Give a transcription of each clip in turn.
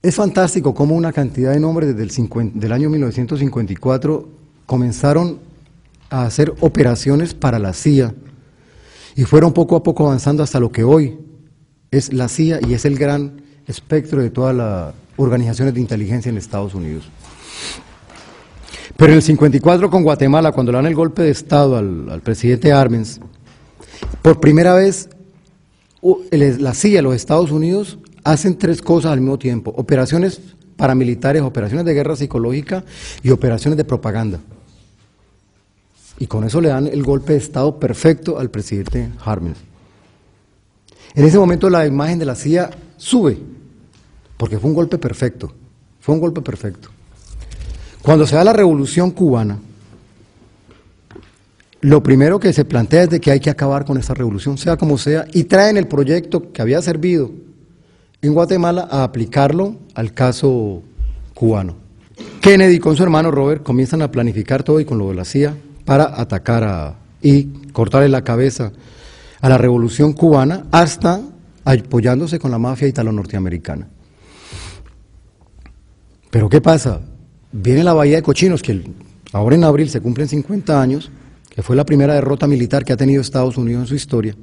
Es fantástico cómo una cantidad de nombres desde del año 1954 comenzaron a hacer operaciones para la CIA y fueron poco a poco avanzando hasta lo que hoy es la CIA y es el gran espectro de todas las organizaciones de inteligencia en Estados Unidos. Pero en el 54 con Guatemala, cuando le dan el golpe de Estado al presidente Arbenz, por primera vez la CIA, los Estados Unidos, hacen tres cosas al mismo tiempo: operaciones paramilitares, operaciones de guerra psicológica y operaciones de propaganda. Y con eso le dan el golpe de Estado perfecto al presidente Arbenz. En ese momento la imagen de la CIA sube, porque fue un golpe perfecto, fue un golpe perfecto. Cuando se da la Revolución Cubana, lo primero que se plantea es de que hay que acabar con esta revolución, sea como sea, y traen el proyecto que había servido en Guatemala a aplicarlo al caso cubano. Kennedy con su hermano Robert comienzan a planificar todo y con lo de la CIA para atacar y cortarle la cabeza a la revolución cubana, hasta apoyándose con la mafia italo-norteamericana. Pero ¿qué pasa? Viene la Bahía de Cochinos, que ahora en abril se cumplen 50 años, que fue la primera derrota militar que ha tenido Estados Unidos en su historia,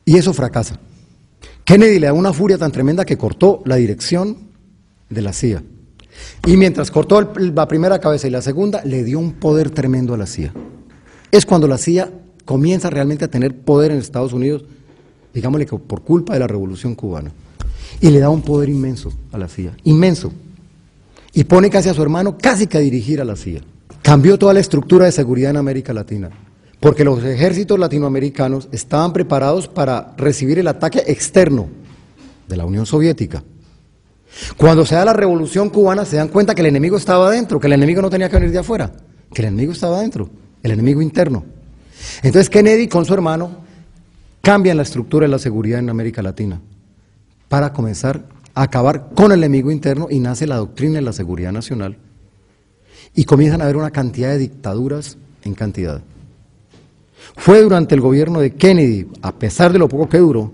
y eso fracasa. Kennedy le da una furia tan tremenda que cortó la dirección de la CIA, y mientras cortó la primera cabeza y la segunda, le dio un poder tremendo a la CIA. Es cuando la CIA comienza realmente a tener poder en Estados Unidos, digámosle que por culpa de la Revolución Cubana, y le da un poder inmenso a la CIA, inmenso, y pone casi a su hermano casi que a dirigir a la CIA. Cambió toda la estructura de seguridad en América Latina, porque los ejércitos latinoamericanos estaban preparados para recibir el ataque externo de la Unión Soviética. Cuando se da la Revolución Cubana se dan cuenta que el enemigo estaba adentro, que el enemigo no tenía que venir de afuera, que el enemigo estaba adentro, el enemigo interno. Entonces Kennedy con su hermano cambian la estructura de la seguridad en América Latina para comenzar a acabar con el enemigo interno, y nace la doctrina de la seguridad nacional, y comienzan a haber una cantidad de dictaduras en cantidad. Fue durante el gobierno de Kennedy, a pesar de lo poco que duró,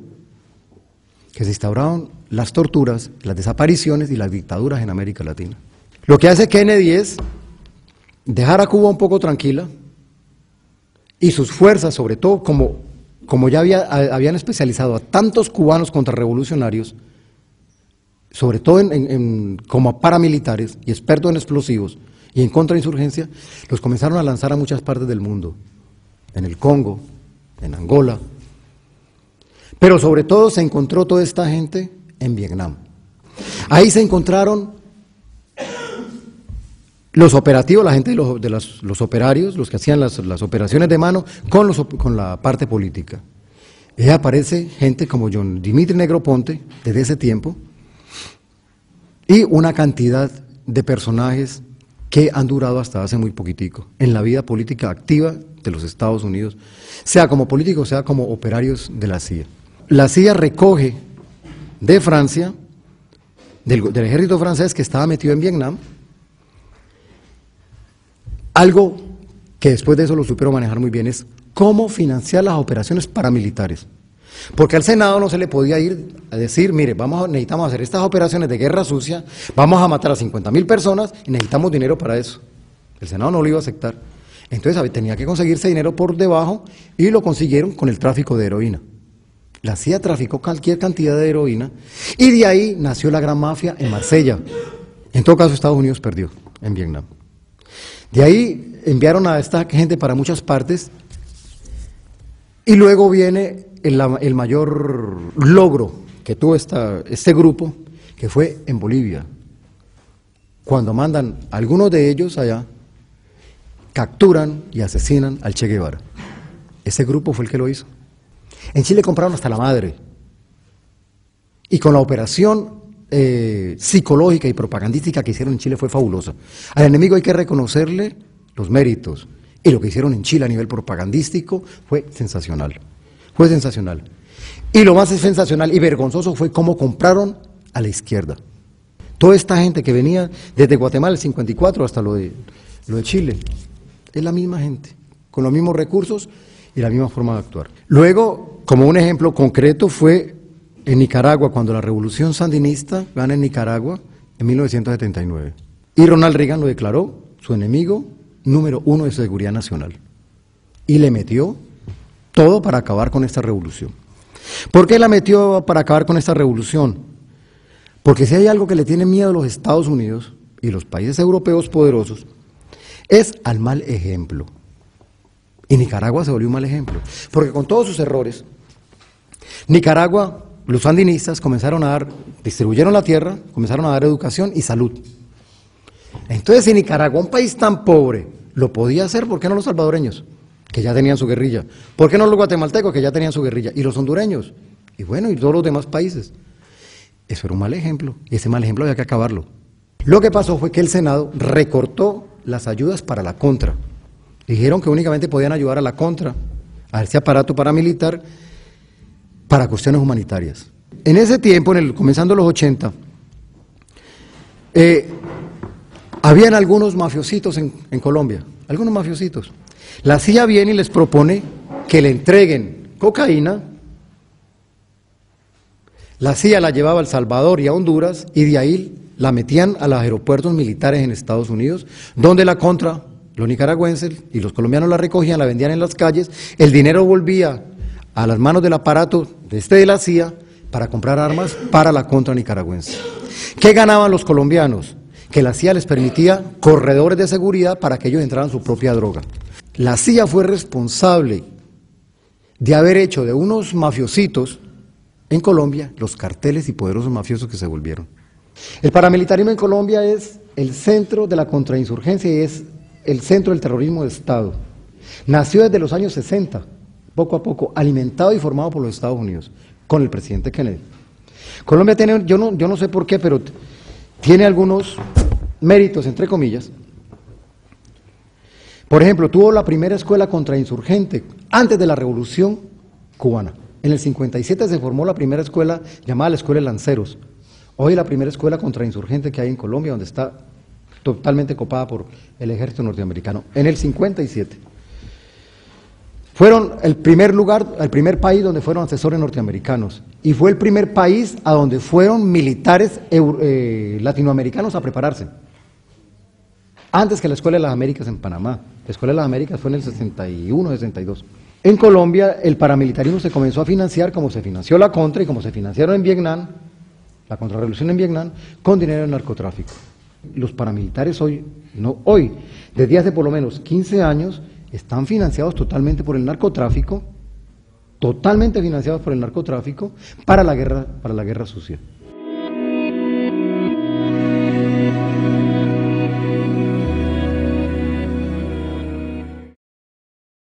que se instauraron las torturas, las desapariciones y las dictaduras en América Latina. Lo que hace Kennedy es dejar a Cuba un poco tranquila, y sus fuerzas, sobre todo como ya habían especializado a tantos cubanos contrarrevolucionarios, sobre todo como paramilitares y expertos en explosivos y en contrainsurgencia, los comenzaron a lanzar a muchas partes del mundo, en el Congo, en Angola, pero sobre todo se encontró toda esta gente en Vietnam. Ahí se encontraron los operativos, la gente de los operarios, los que hacían las operaciones de mano, con la parte política. Y aparece gente como John Dimitri Negroponte, desde ese tiempo, y una cantidad de personajes que han durado hasta hace muy poquitico en la vida política activa de los Estados Unidos, sea como políticos, sea como operarios de la CIA. La CIA recoge de Francia, del ejército francés que estaba metido en Vietnam, algo que después de eso lo supieron manejar muy bien, es cómo financiar las operaciones paramilitares. Porque al Senado no se le podía ir a decir, mire, necesitamos hacer estas operaciones de guerra sucia, vamos a matar a 50.000 personas y necesitamos dinero para eso. El Senado no lo iba a aceptar. Entonces tenía que conseguirse dinero por debajo, y lo consiguieron con el tráfico de heroína. La CIA traficó cualquier cantidad de heroína, y de ahí nació la gran mafia en Marsella. En todo caso, Estados Unidos perdió en Vietnam. De ahí enviaron a esta gente para muchas partes, y luego viene el mayor logro que tuvo este grupo, que fue en Bolivia, cuando mandan a algunos de ellos allá, capturan y asesinan al Che Guevara. Ese grupo fue el que lo hizo. En Chile compraron hasta la madre, y con la operación psicológica y propagandística que hicieron en Chile fue fabulosa. Al enemigo hay que reconocerle los méritos, y lo que hicieron en Chile a nivel propagandístico fue sensacional. Fue sensacional. Y lo más sensacional y vergonzoso fue cómo compraron a la izquierda. Toda esta gente que venía desde Guatemala el 54 hasta lo de Chile, es la misma gente, con los mismos recursos y la misma forma de actuar. Luego, como un ejemplo concreto, fue en Nicaragua cuando la revolución sandinista gana en Nicaragua en 1979. Y Ronald Reagan lo declaró su enemigo número 1 de seguridad nacional. Y le metió todo para acabar con esta revolución. ¿Por qué la metió para acabar con esta revolución? Porque si hay algo que le tiene miedo a los Estados Unidos y los países europeos poderosos, es al mal ejemplo. Y Nicaragua se volvió un mal ejemplo. Porque con todos sus errores, Nicaragua, los sandinistas distribuyeron la tierra, comenzaron a dar educación y salud. Entonces, si Nicaragua, un país tan pobre, lo podía hacer, ¿por qué no los salvadoreños, que ya tenían su guerrilla? ¿Por qué no los guatemaltecos, que ya tenían su guerrilla? Y los hondureños, y bueno, y todos los demás países. Eso era un mal ejemplo, y ese mal ejemplo había que acabarlo. Lo que pasó fue que el Senado recortó las ayudas para la contra. Dijeron que únicamente podían ayudar a la contra, a ese aparato paramilitar, para cuestiones humanitarias. En ese tiempo, comenzando los 80, habían algunos mafiositos en Colombia, algunos mafiositos. La CIA viene y les propone que le entreguen cocaína. La CIA la llevaba a El Salvador y a Honduras y de ahí la metían a los aeropuertos militares en Estados Unidos, donde la contra, los nicaragüenses y los colombianos la recogían, la vendían en las calles, el dinero volvía a las manos del aparato de la CIA para comprar armas para la contra nicaragüense. ¿Qué ganaban los colombianos? Que la CIA les permitía corredores de seguridad para que ellos entraran su propia droga. La CIA fue responsable de haber hecho de unos mafiositos en Colombia los carteles y poderosos mafiosos que se volvieron. El paramilitarismo en Colombia es el centro de la contrainsurgencia y es el centro del terrorismo de Estado. Nació desde los años 60, poco a poco, alimentado y formado por los Estados Unidos, con el presidente Kennedy. Colombia tiene, yo no sé por qué, pero tiene algunos méritos, entre comillas. Por ejemplo, tuvo la primera escuela contrainsurgente antes de la Revolución Cubana. En el 57 se formó la primera escuela llamada la Escuela de Lanceros. Hoy la primera escuela contrainsurgente que hay en Colombia, donde está totalmente copada por el ejército norteamericano. En el 57. Fueron el primer país donde fueron asesores norteamericanos. Y fue el primer país a donde fueron militares latinoamericanos a prepararse. Antes que la Escuela de las Américas en Panamá. La Escuela de las Américas fue en el 61, 62. En Colombia el paramilitarismo se comenzó a financiar como se financió la contra y como se financiaron en Vietnam, la contrarrevolución en Vietnam, con dinero del narcotráfico. Los paramilitares desde hace por lo menos 15 años, están financiados totalmente por el narcotráfico, totalmente financiados por el narcotráfico para la guerra sucia.